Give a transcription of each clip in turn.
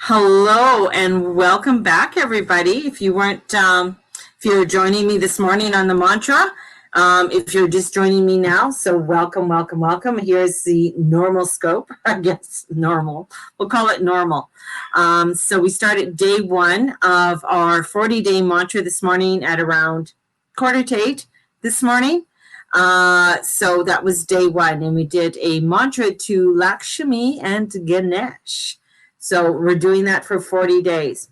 Hello and welcome back, everybody. If you're joining me this morning on the mantra, if you're just joining me now, so welcome, welcome, welcome. Here's the normal scope, I guess normal. We'll call it normal. So we started day one of our 40-day mantra this morning at around 7:45 this morning. So that was day one, and we did a mantra to Lakshmi and Ganesh. So we're doing that for 40 days.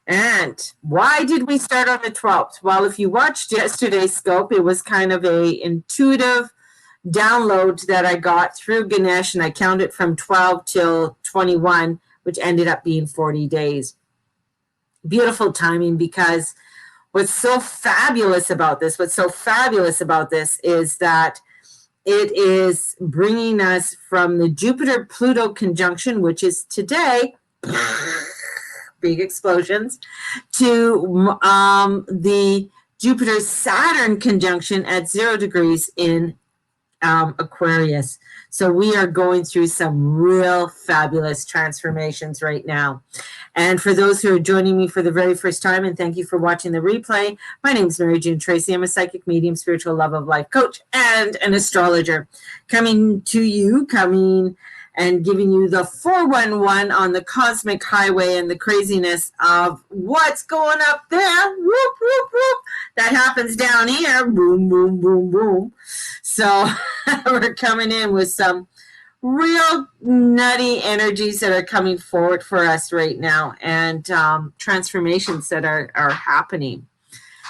And why did we start on the 12th? Well, if you watched yesterday's scope, it was kind of a intuitive download that I got through Ganesh, and I counted from 12 till 21, which ended up being 40 days. Beautiful timing, because what's so fabulous about this is that it is bringing us from the Jupiter-Pluto conjunction, which is today, big explosions, to the Jupiter-Saturn conjunction at 0 degrees in Aquarius. So we are going through some real fabulous transformations right now. And for those who are joining me for the very first time, and thank you for watching the replay, my name is Mary June Tracy. I'm a psychic medium, spiritual love of life coach, and an astrologer. Coming and giving you the 411 on the cosmic highway and the craziness of what's going up there. Whoop, whoop, whoop. That happens down here. Boom, boom, boom, boom. So we're coming in with some real nutty energies that are coming forward for us right now, and transformations that are happening.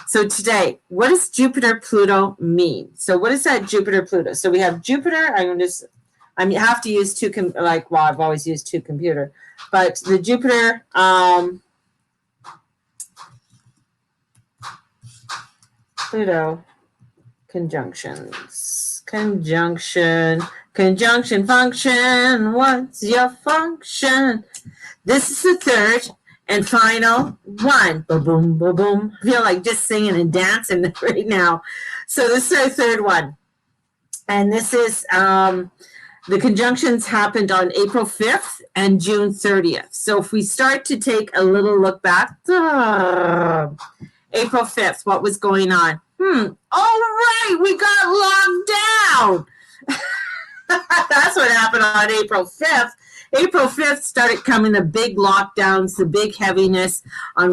So today, what does Jupiter-Pluto mean? So what is that Jupiter-Pluto? So we have Jupiter. I have to use I've always used two computer, but the Jupiter, Pluto conjunctions, conjunction function. What's your function? This is the third and final one. Boom, boom, boom, boom. I feel like just singing and dancing right now. So this is our third one. And this is, the conjunctions happened on April 5th and June 30th. So if we start to take a little look back, April 5th, what was going on? All right, we got locked down. That's what happened on April 5th. April 5th started coming the big lockdowns, the big heaviness on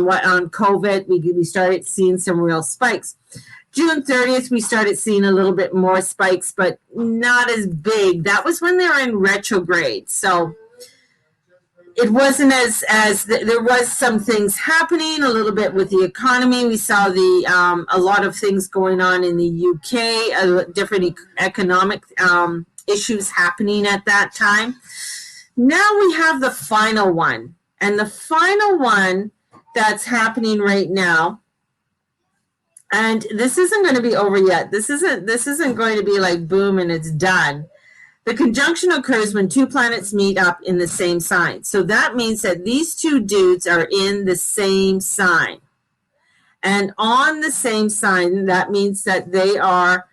COVID. We started seeing some real spikes. June 30th, we started seeing a little bit more spikes, but not as big. That was when they were in retrograde. So it wasn't there was some things happening a little bit with the economy. We saw a lot of things going on in the UK, different economic issues happening at that time. Now we have the final one, and the final one that's happening right now. And this isn't going to be over yet. This isn't going to be like boom and it's done. The conjunction occurs when two planets meet up in the same sign. So that means that these two dudes are in the same sign. And on the same sign, that means that they are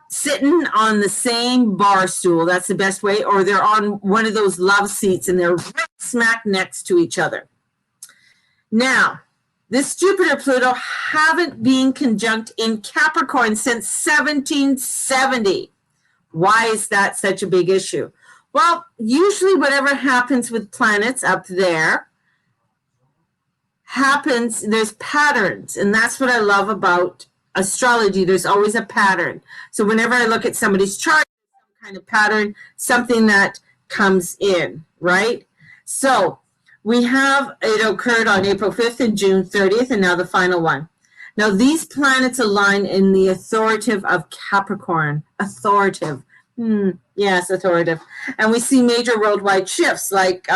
sitting on the same bar stool. That's the best way. Or they're on one of those love seats and they're right smack next to each other. Now, this Jupiter-Pluto haven't been conjunct in Capricorn since 1770. Why is that such a big issue? Well, usually whatever happens with planets up there happens, there's patterns, and that's what I love about astrology. There's always a pattern. So whenever I look at somebody's chart, some kind of pattern, something that comes in, right? So we have, it occurred on April 5th and June 30th, and now the final one. Now, these planets align in the authoritative of Capricorn. Authoritative. Yes, authoritative. And we see major worldwide shifts like,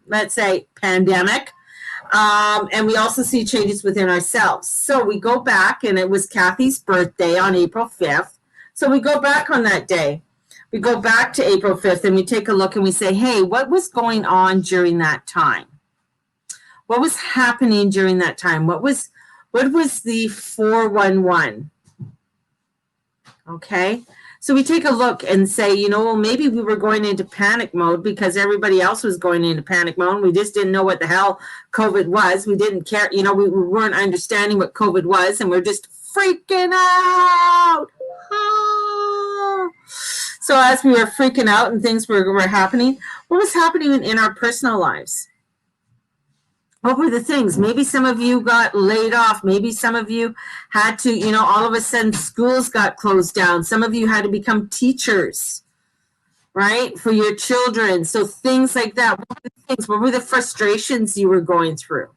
let's say, pandemic. And we also see changes within ourselves. So we go back, and it was Kathy's birthday on April 5th. So we go back on that day. We go back to April 5th and we take a look and we say, hey, what was going on during that time? What was happening during that time? What was the 411? Okay, So we take a look and say, well, maybe we were going into panic mode because everybody else was going into panic mode. We just didn't know what the hell COVID was. We didn't care. We weren't understanding what COVID was, and we're just freaking out. Oh. So as we were freaking out and things were happening, what was happening in our personal lives? What were the things? Maybe some of you got laid off. Maybe some of you had to, all of a sudden schools got closed down. Some of you had to become teachers, right, for your children. So things like that. What were the frustrations you were going through?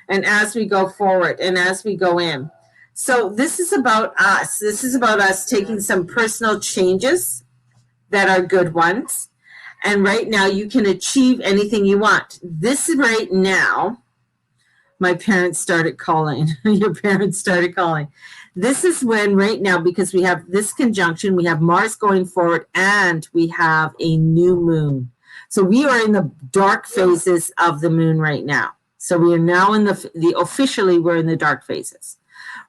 And as we go forward and as we go in. So this is about us. This is about us taking some personal changes that are good ones. And right now, you can achieve anything you want. This is right now. My parents started calling. Your parents started calling. This is when right now, because we have this conjunction, we have Mars going forward, and we have a new moon. So we are in the dark phases of the moon right now. So we are now in officially, we're in the dark phases.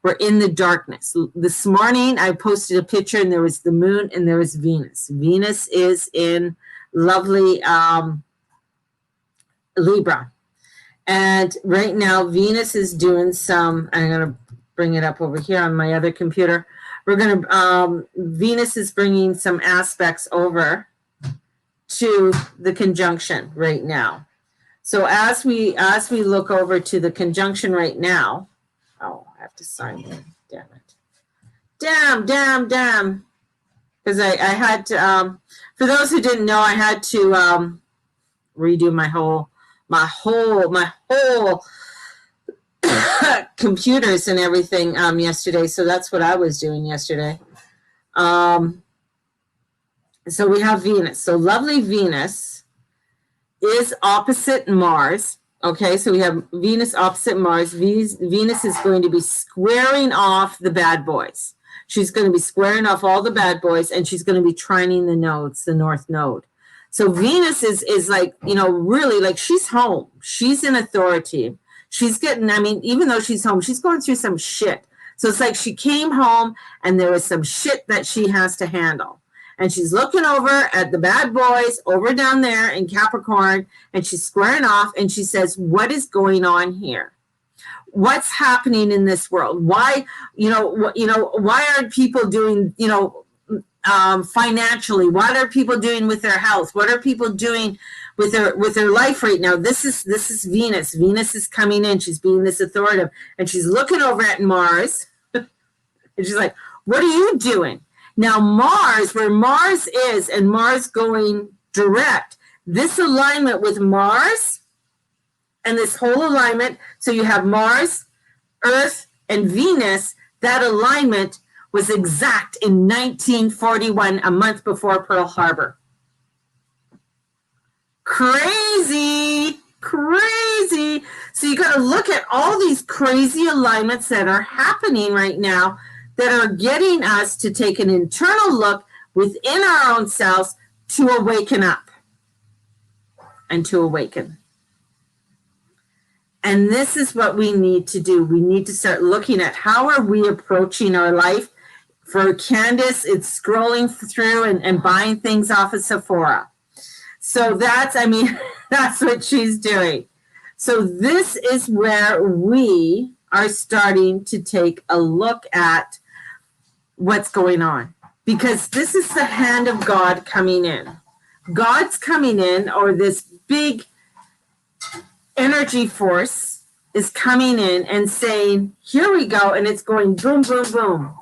We're in the darkness. This morning, I posted a picture, and there was the moon, and there was Venus. Venus is in lovely Libra. And right now, Venus is doing some, I'm going to bring it up over here on my other computer. Venus is bringing some aspects over to the conjunction right now. So as we look over to the conjunction right now, oh, I have to sign in, damn it. Damn. Because I had to, for those who didn't know, I had to redo my whole computers and everything yesterday. So that's what I was doing yesterday. So we have Venus. So lovely Venus is opposite Mars. Okay, so we have Venus opposite Mars. Venus is going to be squaring off the bad boys. She's going to be squaring off all the bad boys, and she's going to be trining the nodes, the north node. So Venus is like, really like she's home. She's in authority. She's getting, even though she's home, she's going through some shit. So it's like she came home and there was some shit that she has to handle. And she's looking over at the bad boys over down there in Capricorn, and she's squaring off, and she says, what is going on here? What's happening in this world? Why, why aren't people doing, financially? What are people doing with their health? What are people doing with their life right now? This is Venus. Venus is coming in. She's being this authoritative, and she's looking over at Mars, and she's like, what are you doing? Now Mars, where Mars is, and Mars going direct, this alignment with Mars and this whole alignment, so you have Mars, Earth, and Venus, that alignment was exact in 1941, a month before Pearl Harbor. Crazy. So you got to look at all these crazy alignments that are happening right now that are getting us to take an internal look within our own selves to awaken up and to awaken. And this is what we need to do. We need to start looking at how are we approaching our life. For Candace, it's scrolling through and buying things off of Sephora. So that's what she's doing. So this is where we are starting to take a look at what's going on, because this is the hand of God coming in. God's coming in, or this big energy force is coming in and saying, here we go, and it's going boom, boom, boom.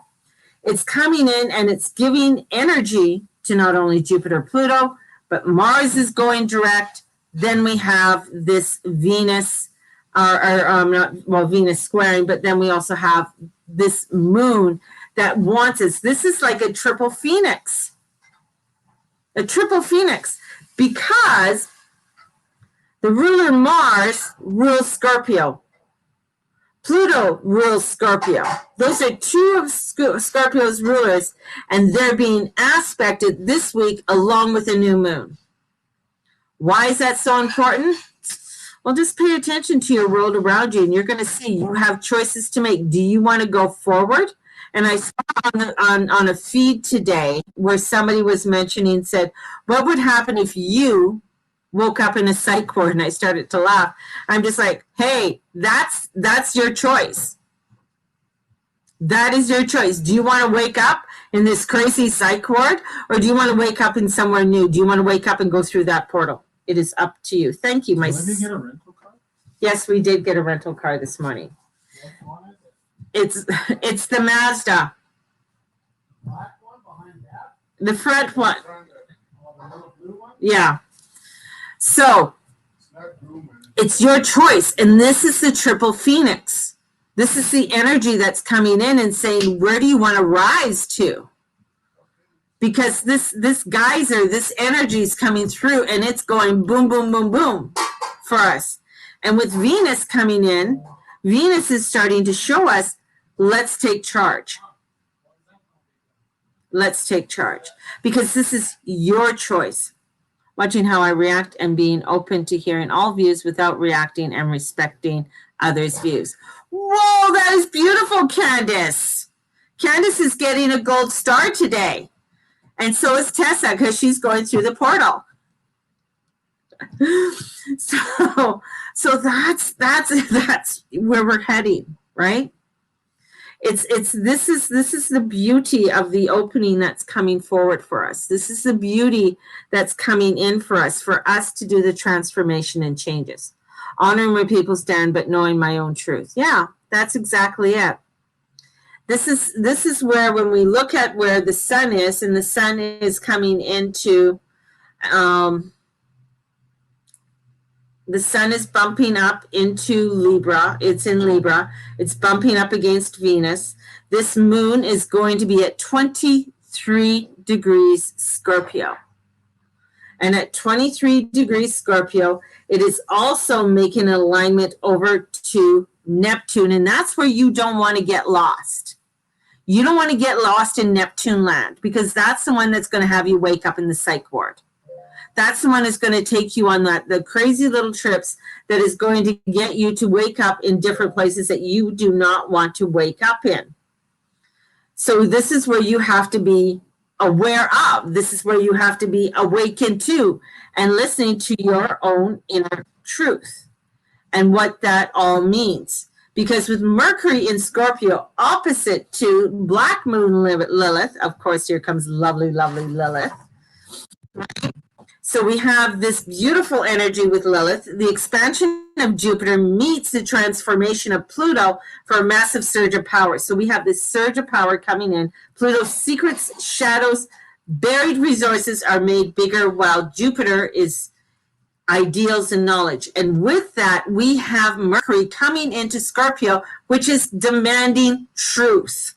It's coming in and it's giving energy to not only Jupiter, Pluto, but Mars is going direct. Then we have this Venus, Venus squaring, but then we also have this moon that wants us. This is like a triple phoenix. Because the ruler Mars rules Scorpio. Pluto rules Scorpio. Those are two of Scorpio's rulers, and they're being aspected this week along with a new moon. Why is that so important? Well, just pay attention to your world around you, and you're going to see you have choices to make. Do you want to go forward And I saw on a feed today where somebody was mentioning, said, what would happen if you woke up in a psych ward? And I started to laugh. I'm just like, hey, that's your choice. That is your choice. Do you want to wake up in this crazy psych ward, or do you want to wake up in somewhere new? Do you want to wake up and go through that portal? It is up to you. Thank you, my. Did we get a rental car? Yes, we did get a rental car this morning. It's the Mazda. The black one behind that? The front one. The little blue one? Yeah. So it's your choice. And this is the triple phoenix. This is the energy that's coming in and saying, where do you want to rise to? Because this geyser, this energy is coming through and it's going boom, boom, boom, boom for us. And with Venus coming in, Venus is starting to show us, let's take charge. Let's take charge. Because this is your choice. Watching how I react and being open to hearing all views without reacting and respecting others' views. Whoa, that is beautiful, Candace. Candace is getting a gold star today. And so is Tessa, because she's going through the portal. So that's where we're heading, right? This is the beauty of the opening that's coming forward for us. This is the beauty that's coming in for us to do the transformation and changes. Honoring where people stand, but knowing my own truth. Yeah, that's exactly it. This is where, when we look at where the sun is, and the sun is coming into, the sun is bumping up into Libra. It's in Libra. It's bumping up against Venus. This moon is going to be at 23 degrees Scorpio. And at 23 degrees Scorpio, it is also making an alignment over to Neptune. And that's where you don't want to get lost. You don't want to get lost in Neptune land, because that's the one that's going to have you wake up in the psych ward. That's the one that's going to take you on the crazy little trips that is going to get you to wake up in different places that you do not want to wake up in. So this is where you have to be aware of. This is where you have to be awakened to and listening to your own inner truth and what that all means. Because with Mercury in Scorpio opposite to Black Moon Lilith, of course, here comes lovely, lovely Lilith. So we have this beautiful energy with Lilith. The expansion of Jupiter meets the transformation of Pluto for a massive surge of power. So we have this surge of power coming in. Pluto's secrets, shadows, buried resources are made bigger, while Jupiter is ideals and knowledge. And with that, we have Mercury coming into Scorpio, which is demanding truth.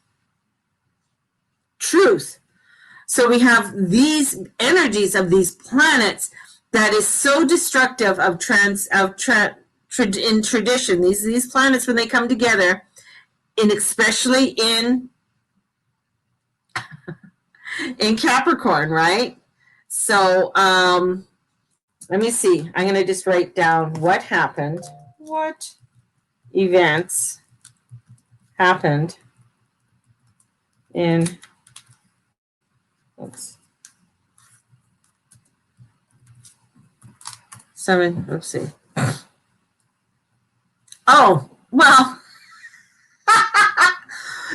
Truth. So we have these energies of these planets that is so destructive of in tradition. These planets, when they come together, especially in Capricorn, right? So let me see. I'm going to just write down what happened. What events happened in... Oops. Let's see. Oh, well.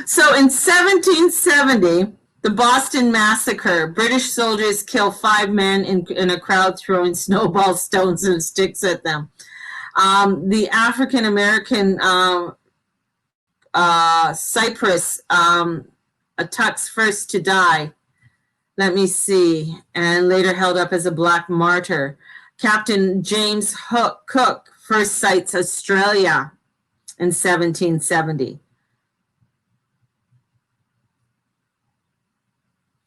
So in 1770, the Boston Massacre, British soldiers kill 5 men in a crowd throwing snowballs, stones, and sticks at them. The African-American Cyprus, Tuck's first to die. Let me see, and later held up as a black martyr. Captain James Cook first sights Australia in 1770.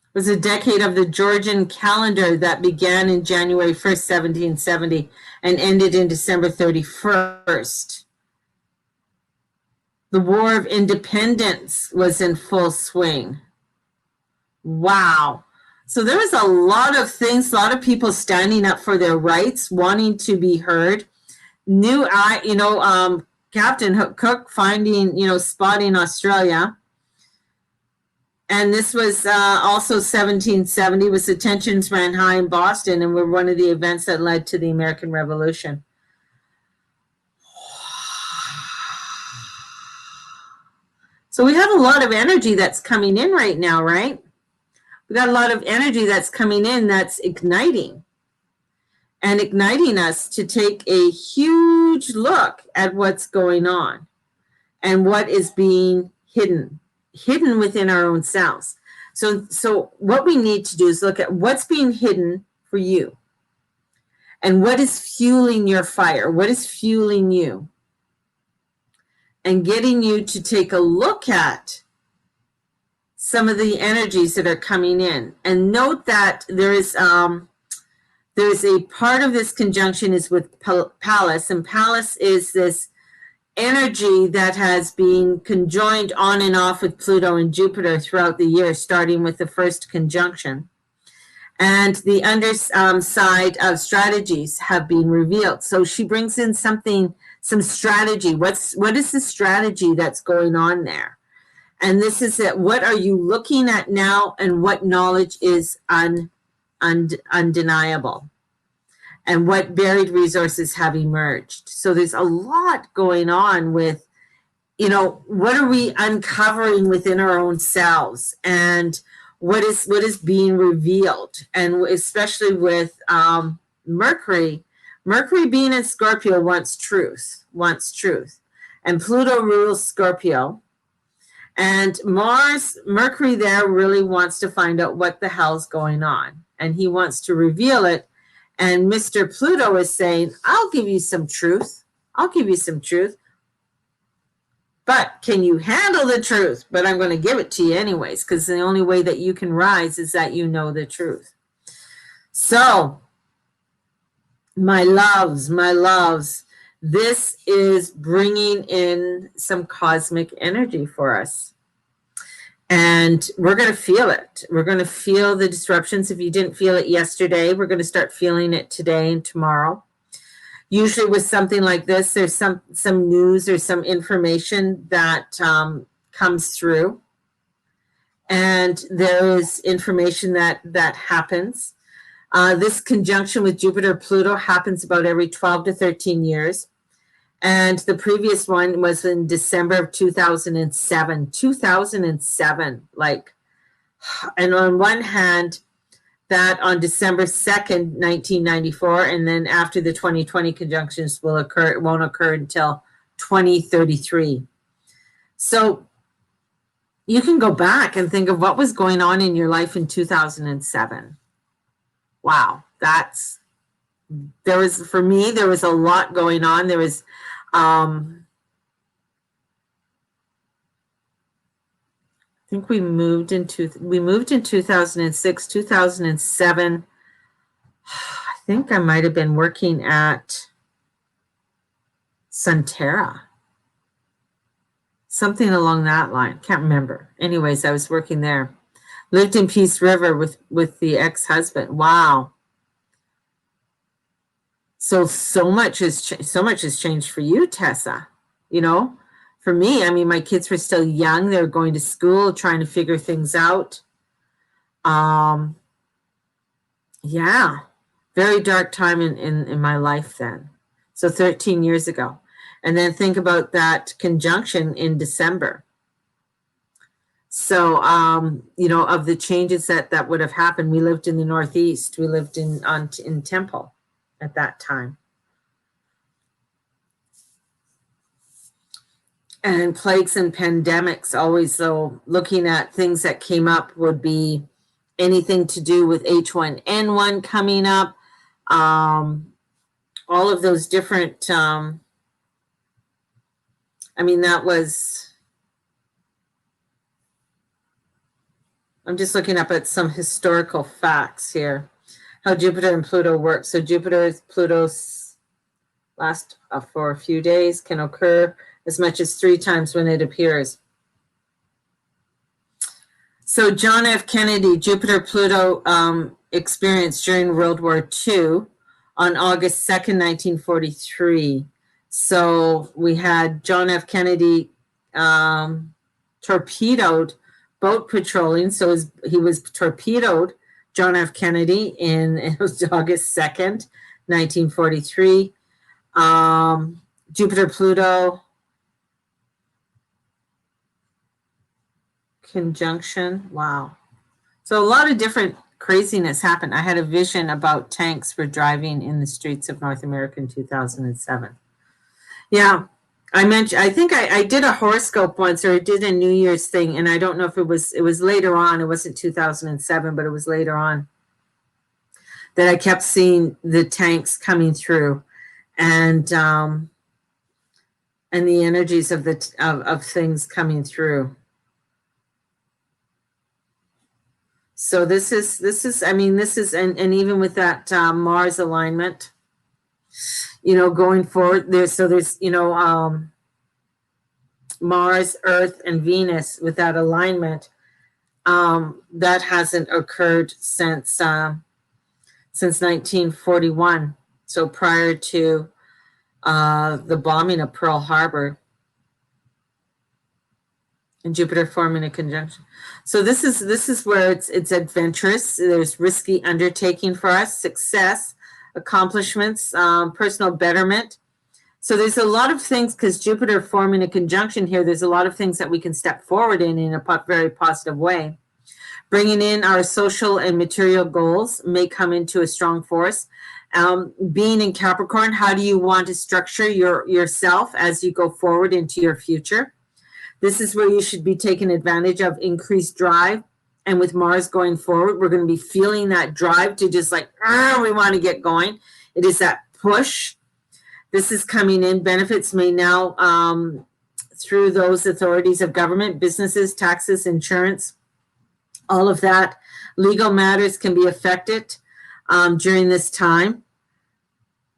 It was a decade of the Georgian calendar that began in January 1st, 1770, and ended in December 31st. The War of Independence was in full swing. Wow. So there was a lot of things, a lot of people standing up for their rights, wanting to be heard. Captain Cook spotting Australia. And this was also 1770, was the tensions ran high in Boston and were one of the events that led to the American Revolution. So we have a lot of energy that's coming in right now, right? We got a lot of energy that's coming in that's igniting and igniting us to take a huge look at what's going on and what is being hidden within our own selves. So what we need to do is look at what's being hidden for you and what is fueling your fire, what is fueling you, and getting you to take a look at some of the energies that are coming in. And note that there's a part of this conjunction is with Pallas, and Pallas is this energy that has been conjoined on and off with Pluto and Jupiter throughout the year, starting with the first conjunction. And the underside of strategies have been revealed. So she brings in some strategy. What is the strategy that's going on there? And this is it. What are you looking at now, and what knowledge is undeniable? And what buried resources have emerged? So there's a lot going on with, what are we uncovering within our own selves, and what is being revealed, and especially with Mercury being in Scorpio wants truth, and Pluto rules Scorpio, and Mercury there really wants to find out what the hell's going on, and he wants to reveal it. And Mr. Pluto is saying, I'll give you some truth. But can you handle the truth? But I'm going to give it to you anyways, because the only way that you can rise is that you know the truth. So, my loves, this is bringing in some cosmic energy for us. And we're going to feel it. We're going to feel the disruptions. If you didn't feel it yesterday, we're going to start feeling it today and tomorrow. Usually with something like this, there's some news or some information that comes through. And there is information that happens. This conjunction with Jupiter-Pluto happens about every 12 to 13 years. And the previous one was in December of 2007. 2007, and on one hand, that on December 2nd, 1994, and then after the 2020 conjunctions will occur, it won't occur until 2033. So you can go back and think of what was going on in your life in 2007. Wow, there was a lot going on. There was, I think we moved in 2006, 2007. I think I might have been working at Sunterra. Something along that line. Can't remember. Anyways, I was working there. Lived in Peace River with the ex-husband. Wow. So much has changed for you, Tessa. For me, my kids were still young. They were going to school, trying to figure things out. Yeah, very dark time in my life then. So 13 years ago. And then think about that conjunction in December. So, of the changes that would have happened, we lived in the Northeast. We lived in Temple at that time. And plagues and pandemics, always though, looking at things that came up would be anything to do with H1N1 coming up, all of those different, that was, I'm just looking up at some historical facts here, how Jupiter and Pluto work. So Jupiter is Pluto's last for a few days, can occur as much as 3 times when it appears. So John F. Kennedy, Jupiter-Pluto experience during World War II on August 2nd, 1943. So we had John F. Kennedy torpedoed boat patrolling. So he was torpedoed, John F. Kennedy, it was August 2nd, 1943. Jupiter, Pluto, conjunction. Wow. So a lot of different craziness happened. I had a vision about tanks were driving in the streets of North America in 2007. Yeah. I think I did a horoscope once, or I did a New Year's thing, and I don't know if it was later on. It wasn't 2007, but it was later on that I kept seeing the tanks coming through, and the energies of of things coming through. So this is I mean, this is, and even with that Mars alignment, going forward, there's Mars, Earth, and Venus with that alignment, that hasn't occurred since 1941. So prior to the bombing of Pearl Harbor, and Jupiter forming a conjunction. So this is where it's adventurous. There's risky undertaking for us, success, accomplishments, personal betterment. So there's a lot of things, because Jupiter forming a conjunction here, there's a lot of things that we can step forward in a very positive way. Bringing in our social and material goals may come into a strong force. Being in Capricorn, how do you want to structure yourself as you go forward into your future? This is where you should be taking advantage of increased drive. And with Mars going forward, we're going to be feeling that drive to just like, we want to get going. It is that push. This is coming in. Benefits may now, through those authorities of government, businesses, taxes, insurance, all of that. Legal matters can be affected during this time.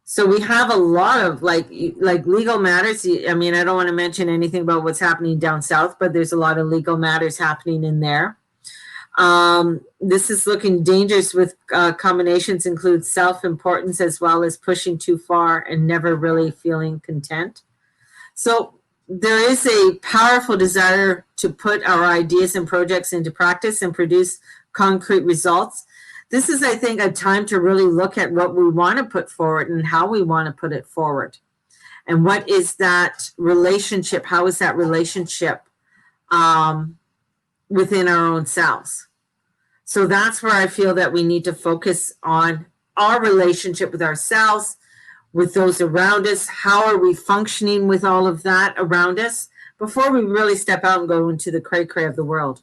So we have a lot of like legal matters. I mean, I don't want to mention anything about what's happening down south, but there's a lot of legal matters happening in there. This is looking dangerous with combinations include self-importance as well as pushing too far and never really feeling content. So there is a powerful desire to put our ideas and projects into practice and produce concrete results. This is, I think, a time to really look at what we want to put forward and how we want to put it forward. And what is that relationship? How is that relationship within our own selves? So that's where I feel that we need to focus on our relationship with ourselves, with those around us. How are we functioning with all of that around us before we really step out and go into the cray-cray of the world?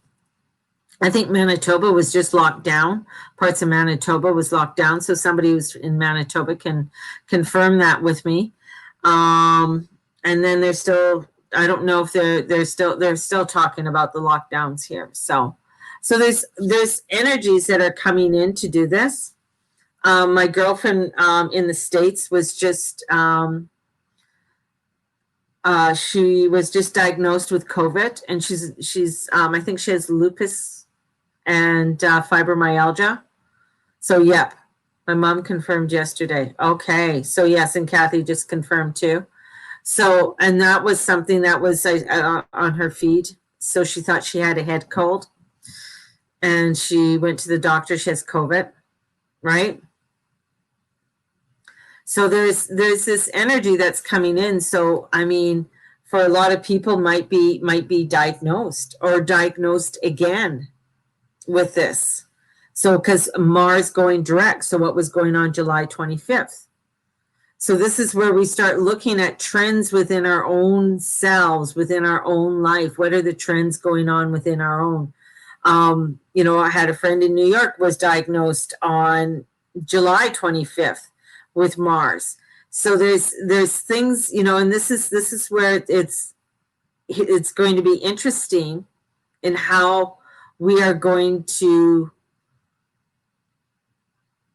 I think Manitoba was just locked down. Parts of Manitoba was locked down. So somebody who's in Manitoba can confirm that with me. And then they're still, I don't know if they're still talking about the lockdowns here. So there's energies that are coming in to do this. My girlfriend in the States was just, she was just diagnosed with COVID, and she's I think she has lupus and fibromyalgia. So yep, my mom confirmed yesterday. Okay, so yes, and Kathy just confirmed too. So, and that was something that was on her feed. So she thought she had a head cold, and she went to the doctor. She has COVID, right? So there's this energy that's coming in. So I mean, for a lot of people, might be diagnosed or diagnosed again with this. So because Mars going direct, so what was going on July 25th? So this is where we start looking at trends within our own selves, within our own life. What are the trends going on within our own? I had a friend in New York was diagnosed on July 25th with Mars. So there's things, and this is where it's going to be interesting in how we are going to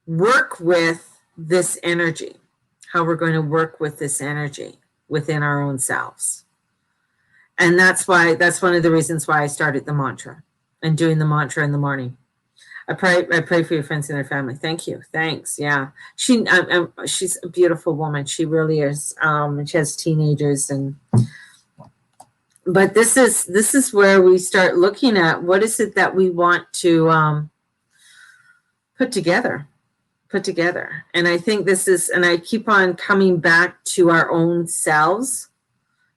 work with this energy, how we're going to work with this energy within our own selves. And that's one of the reasons why I started the mantra and doing the mantra in the morning. I pray for your friends and their family. Thank you. Thanks. Yeah. She's a beautiful woman. She really is. She has teenagers, and But this is where we start looking at what is it that we want to put together. And I think this is, and I keep on coming back to our own selves,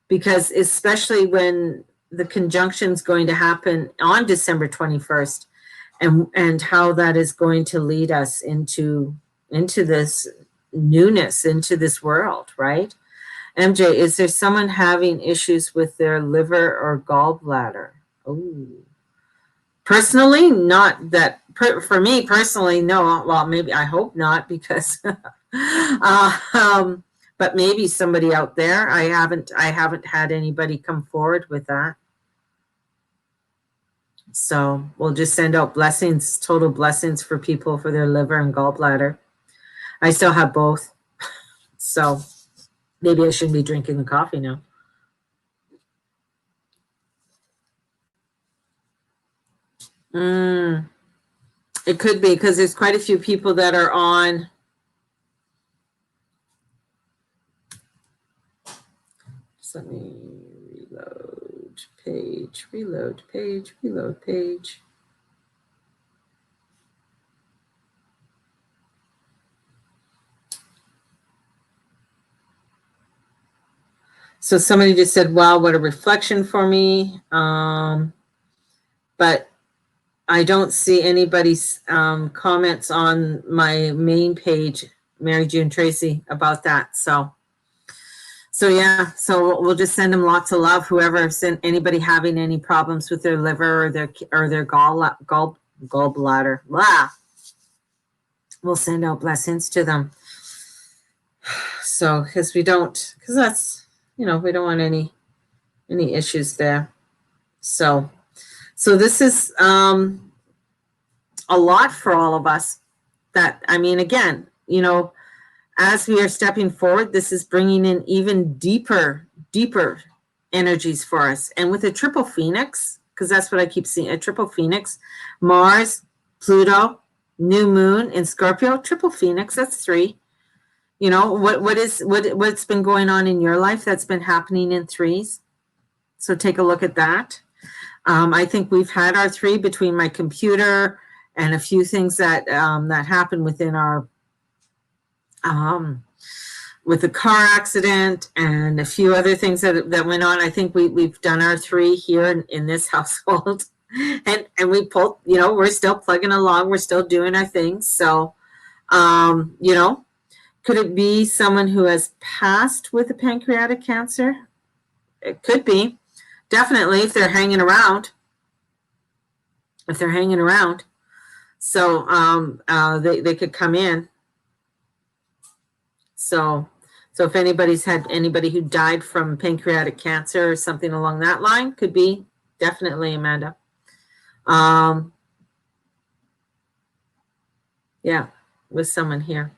because especially when the conjunction is going to happen on December 21st, and how that is going to lead us into this newness, into this world, right? MJ, is there someone having issues with their liver or gallbladder? Oh, personally, not that. For me personally, no. Well, maybe, I hope not, because, but maybe somebody out there. I haven't had anybody come forward with that. So we'll just send out blessings, total blessings for people for their liver and gallbladder. I still have both, so maybe I shouldn't be drinking the coffee now. It could be, because there's quite a few people that are on. Just let me reload page, reload page, reload page. So somebody just said, wow, what a reflection for me. But I don't see anybody's comments on my main page, Mary June Tracy, about that. So yeah, so we'll just send them lots of love. Whoever sent anybody having any problems with their liver or their gallbladder, blah, we'll send out blessings to them. So because that's, we don't want any issues there. So this is a lot for all of us. That, I mean, again, as we are stepping forward, this is bringing in even deeper energies for us. And with a triple phoenix, because that's what I keep seeing, a triple phoenix, Mars, Pluto, new moon in Scorpio, triple phoenix, that's 3. What's been going on in your life that's been happening in 3s? So take a look at that. I think we've had our 3 between my computer and a few things that happened within our with the car accident and a few other things that went on. I think we've done our 3 here in this household, and we pulled, we're still plugging along. We're still doing our things. So, could it be someone who has passed with a pancreatic cancer? It could be, definitely, if they're hanging around. So they could come in. So if anybody's had anybody who died from pancreatic cancer or something along that line, could be, definitely, Amanda. Yeah, with someone here.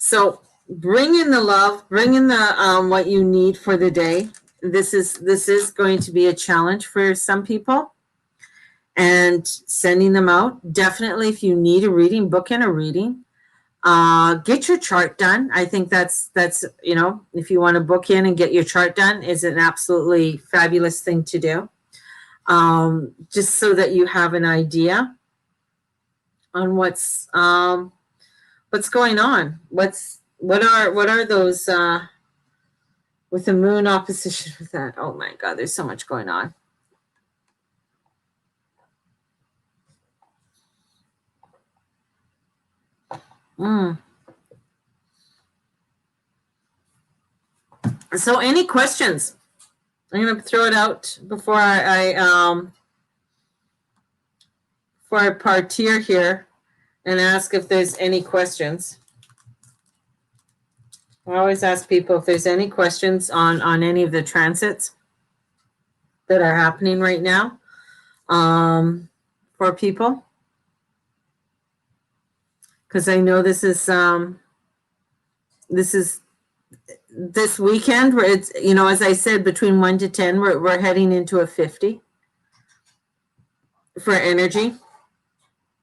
So bring in the love, bring in the what you need for the day. This is going to be a challenge for some people, and sending them out. Definitely, if you need a reading, book in a reading. Get your chart done. I think that's if you want to book in and get your chart done, is an absolutely fabulous thing to do. Just so that you have an idea on what's going on. What are those with the moon opposition with that? Oh my God, there's so much going on. So any questions? I'm going to throw it out before I partir here and ask if there's any questions. I always ask people if there's any questions on any of the transits that are happening right now for people. Because I know this is this weekend where it's, as I said, between 1 to 10, we're heading into a 50 for energy.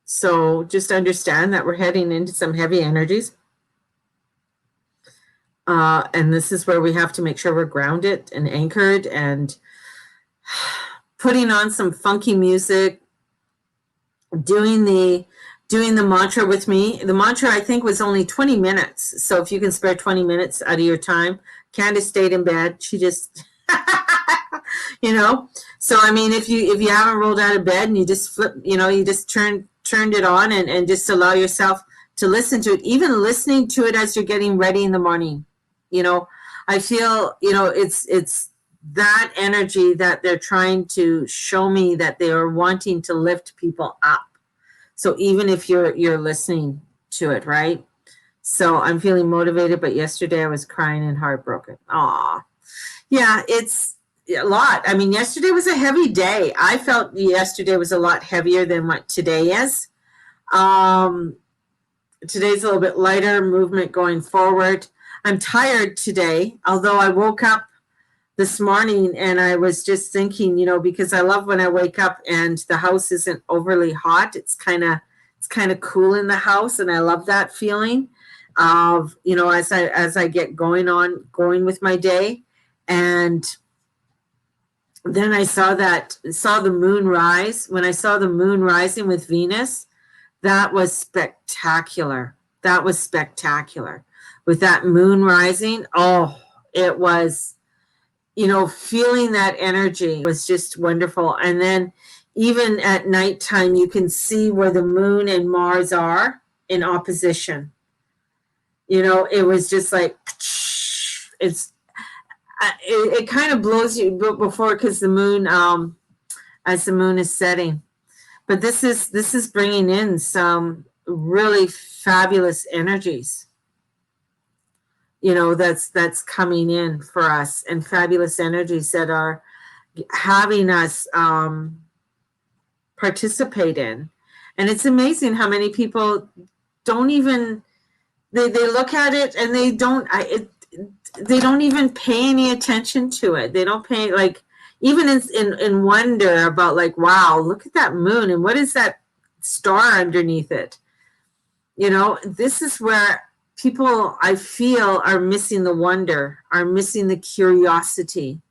So just understand that we're heading into some heavy energies. And this is where we have to make sure we're grounded and anchored and putting on some funky music, doing the mantra with me. The mantra, I think, was only 20 minutes. So if you can spare 20 minutes out of your time. Candace stayed in bed. She just, you know. So I mean, if you haven't rolled out of bed and you just flip, you know, you just turned it on and just allow yourself to listen to it. Even listening to it as you're getting ready in the morning, you know, I feel, you know, it's that energy that they're trying to show me, that they are wanting to lift people up. So even if you're listening to it, right? So I'm feeling motivated, but yesterday I was crying and heartbroken. Aw. Yeah, it's a lot. I mean, yesterday was a heavy day. I felt yesterday was a lot heavier than what today is. Today's a little bit lighter movement going forward. I'm tired today, although I woke up this morning and I was just thinking, you know, because I love when I wake up and the house isn't overly hot. It's kind of cool in the house, and I love that feeling of, you know, as I get going with my day. And then I saw the moon rise. When I saw the moon rising with Venus, that was spectacular. That was spectacular. With that moon rising, oh, it was, you know, feeling that energy was just wonderful. And then even at nighttime, you can see where the moon and Mars are in opposition. You know, it was just like, it kind of blows you before, because the moon, as the moon is setting. But this is bringing in some really fabulous energies, you know, that's coming in for us, and fabulous energies that are having us participate in. And it's amazing how many people don't even, they look at it and they don't even pay any attention to it. They don't pay, like, even in wonder about, like, wow, look at that moon, and what is that star underneath it? You know, this is where people, I feel, are missing the wonder, are missing the curiosity,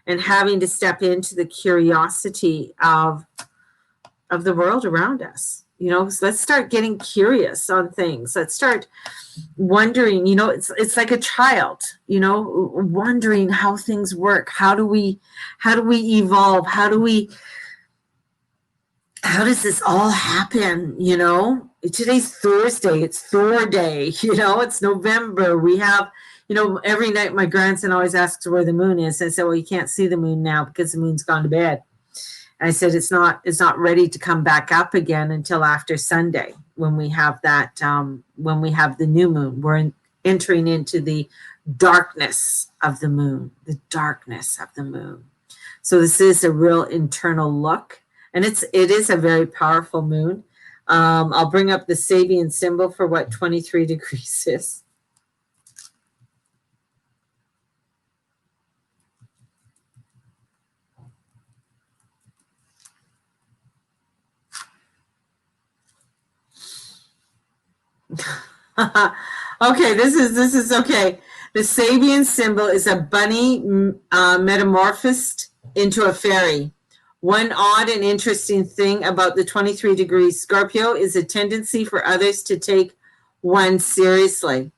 and having to step into the curiosity of the world around us. You know, so let's start getting curious on things. Let's start wondering, you know, it's like a child, you know, wondering how things work. How do we evolve? How does this all happen? You know, today's Thursday, it's Thor Day, you know, it's November. We have, you know, every night my grandson always asks where the moon is. I said, well, you can't see the moon now because the moon's gone to bed. I said, it's not ready to come back up again until after Sunday, when we have that, when we have the new moon. We're entering into the darkness of the moon, So this is a real internal look, and it is a very powerful moon. I'll bring up the Sabian symbol for what 23 degrees is. Okay, this is okay. The Sabian symbol is a bunny metamorphosed into a fairy. One odd and interesting thing about the 23 degrees Scorpio is a tendency for others to take one seriously.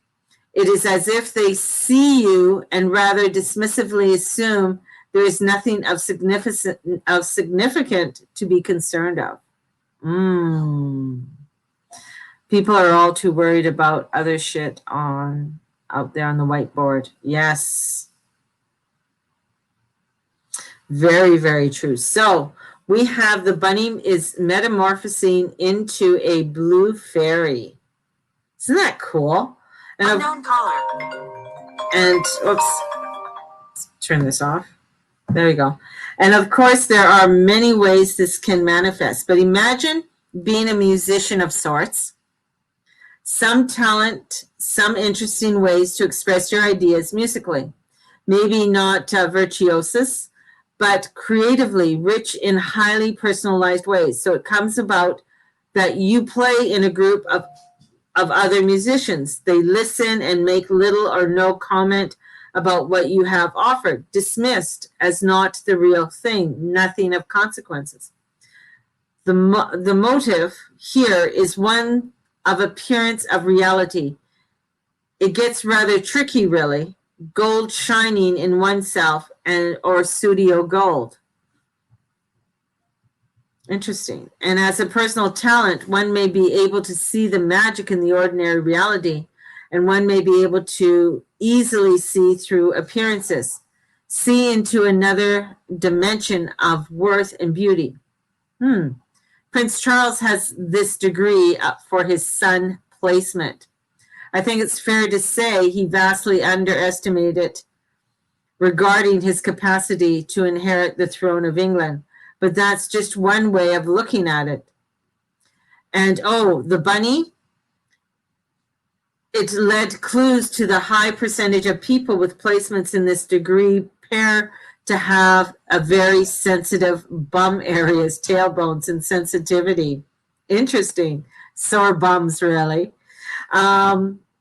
It is as if they see you and rather dismissively assume there is nothing of significant to be concerned of. People are all too worried about other shit out there on the whiteboard. Yes. Very, very true. So we have the bunny is metamorphosing into a blue fairy. Isn't that cool? And unknown caller. And oops, let's turn this off. There we go. And of course, there are many ways this can manifest. But imagine being a musician of sorts. Some talent, some interesting ways to express your ideas musically. Maybe not virtuosus, but creatively rich in highly personalized ways. So it comes about that you play in a group of other musicians. They listen and make little or no comment about what you have offered, dismissed as not the real thing, nothing of consequences. The motive here is one of appearance of reality. It gets rather tricky, really. Gold shining in oneself or studio gold. Interesting. And as a personal talent, one may be able to see the magic in the ordinary reality, and one may be able to easily see through appearances, see into another dimension of worth and beauty. Prince Charles has this degree for his sun placement. I think it's fair to say he vastly underestimated regarding his capacity to inherit the throne of England. But that's just one way of looking at it. And oh, the bunny, it led clues to the high percentage of people with placements in this degree pair to have a very sensitive bum areas, tailbones, and sensitivity. Interesting. Sore bums, really.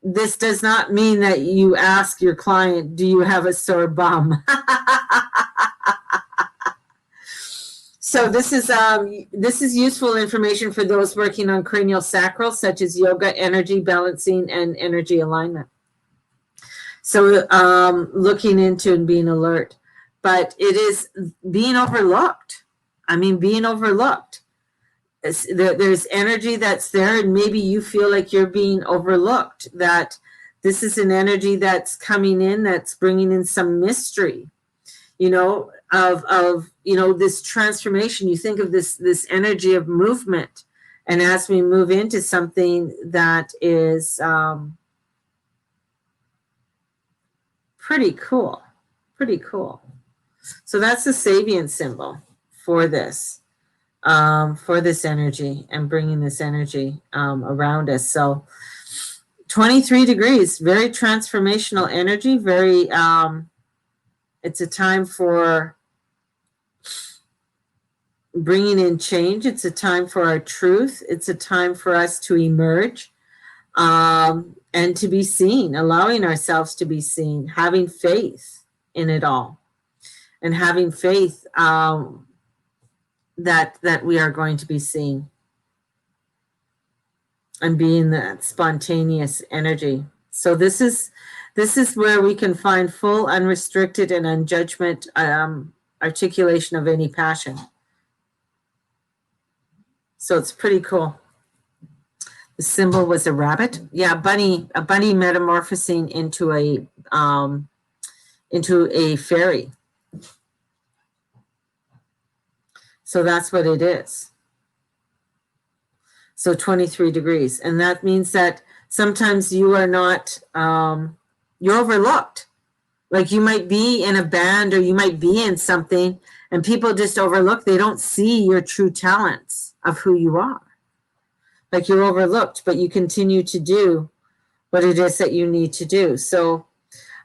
This does not mean that you ask your client, do you have a sore bum? So this is useful information for those working on cranial sacral, such as yoga, energy balancing, and energy alignment. So looking into and being alert. But it is being overlooked. I mean, being overlooked. There's energy that's there, and maybe you feel like you're being overlooked, that this is an energy that's coming in, that's bringing in some mystery, you know, of you know, this transformation. You think of this energy of movement, and as we move into something that is pretty cool. So that's the Sabian symbol for this energy and bringing this energy around us. So 23 degrees, very transformational energy, very it's a time for bringing in change. It's a time for our truth. It's a time for us to emerge and to be seen, allowing ourselves to be seen, having faith in it all, and having faith that we are going to be seen, and being that spontaneous energy. So this is where we can find full, unrestricted, and unjudgment articulation of any passion. So it's pretty cool. The symbol was a rabbit. Yeah, a bunny metamorphosing into a fairy. So that's what it is. So 23 degrees. And that means that sometimes you are not, you're overlooked. Like you might be in a band, or you might be in something, and people just overlook. They don't see your true talents of who you are. Like you're overlooked, but you continue to do what it is that you need to do. So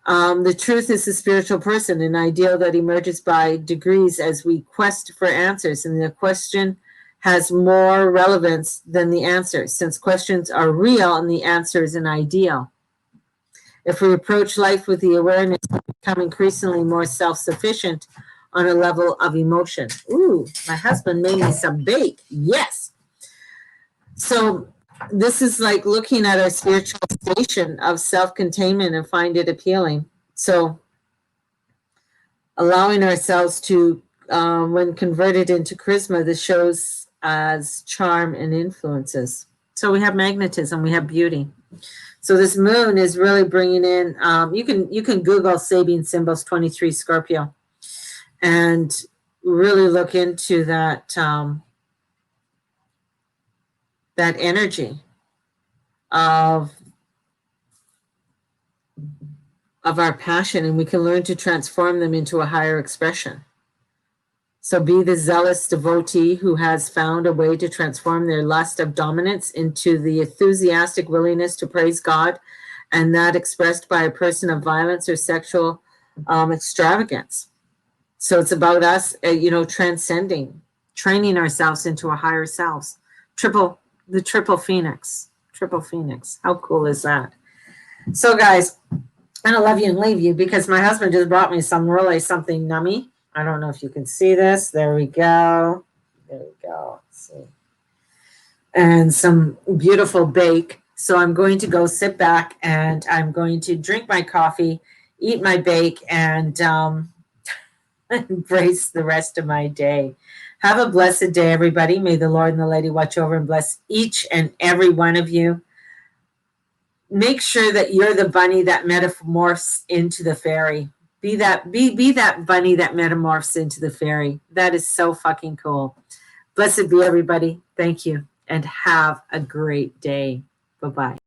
the truth is a spiritual person, an ideal that emerges by degrees as we quest for answers. And the question has more relevance than the answer, since questions are real and the answer is an ideal. If we approach life with the awareness, we become increasingly more self-sufficient on a level of emotion. Ooh, my husband made me some bake. Yes. So this is like looking at our spiritual station of self-containment and find it appealing. So allowing ourselves to, when converted into charisma, this shows as charm and influences. So we have magnetism, we have beauty. So this moon is really bringing in, you can Google Sabian symbols 23 Scorpio and really look into that, that energy of our passion, and we can learn to transform them into a higher expression. So be the zealous devotee who has found a way to transform their lust of dominance into the enthusiastic willingness to praise God, and that expressed by a person of violence or sexual extravagance. So it's about us, transcending, training ourselves into a higher selves. The triple phoenix. How cool is that? So guys, And I love you and leave you because my husband just brought me some really something nummy. I don't know if you can see this. There we go. There we go. Let's see. And some beautiful bake. So I'm going to go sit back and I'm going to drink my coffee, eat my bake, and embrace the rest of my day. Have a blessed day, everybody. May the Lord and the Lady watch over and bless each and every one of you. Make sure that you're the bunny that metamorphs into the fairy. Be that bunny that metamorphs into the fairy. That is so fucking cool. Blessed be everybody. Thank you and have a great day. Bye-bye.